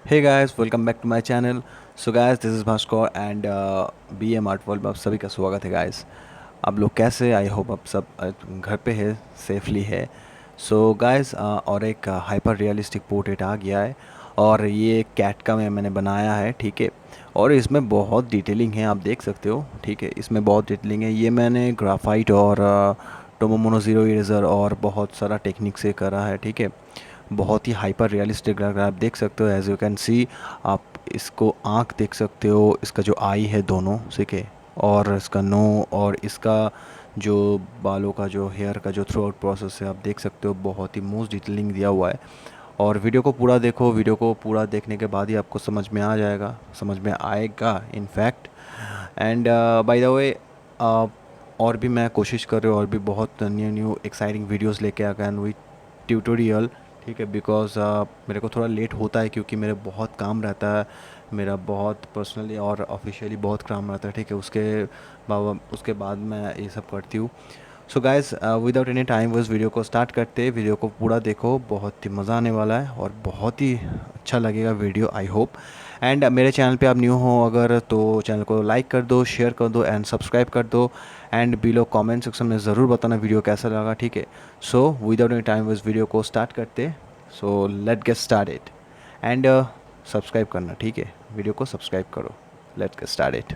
Hey guys, welcome back to my channel. So guys, this is Bhaskar and BM art world में आप सभी का स्वागत है गाइस। आप लोग कैसे? आई होप आप सब घर पे है, सेफली है। सो गाइस, और एक हाइपर रियलिस्टिक पोर्ट्रेट आ गया है और ये कैट का मैंने बनाया है, ठीक है। और इसमें बहुत डिटेलिंग है, आप देख सकते हो, ठीक है। इसमें बहुत डिटेलिंग है। ये मैंने ग्राफाइट और टोमोमोनो ज़ीरो इरेज़र और बहुत सारा टेक्निक से करा है, ठीक है। बहुत ही हाइपर रियलिस्टिक लग रहा है, आप देख सकते हो। एज यू कैन सी, आप इसको आँख देख सकते हो, इसका जो आई है दोनों, ठीक है। और इसका नो और इसका जो बालों का जो हेयर का जो थ्रू आउट प्रोसेस है, आप देख सकते हो। बहुत ही मोस्ट डिटेलिंग दिया हुआ है। और वीडियो को पूरा देखो, वीडियो को पूरा देखने के बाद ही आपको समझ में आ जाएगा, समझ में आएगा in fact. And by the way, और भी मैं कोशिश कर रहा हूँ और भी बहुत न्यू न्यू एक्साइटिंग वीडियोस लेके आ गया विथ ट्यूटोरियल, ठीक है। बिकॉज मेरे को थोड़ा लेट होता है क्योंकि मेरे बहुत काम रहता है। मेरा बहुत पर्सनली और ऑफिशियली बहुत काम रहता है, ठीक है। उसके बाद मैं ये सब करती हूँ। So guys, without any time वो इस वीडियो को स्टार्ट करते हैं। वीडियो को पूरा देखो, बहुत ही मज़ा आने वाला है और बहुत ही अच्छा लगेगा वीडियो, आई होप। एंड मेरे चैनल पे आप न्यू हो अगर, तो चैनल को लाइक कर दो, शेयर कर दो एंड सब्सक्राइब कर दो। एंड बिलो कमेंट सेक्शन में ज़रूर बताना वीडियो कैसा लगा, ठीक है। सो विदाउट एनी टाइम इस वीडियो को स्टार्ट करते। So let get started. And subscribe करना, ठीक है। वीडियो को सब्सक्राइब करो। Let's get started.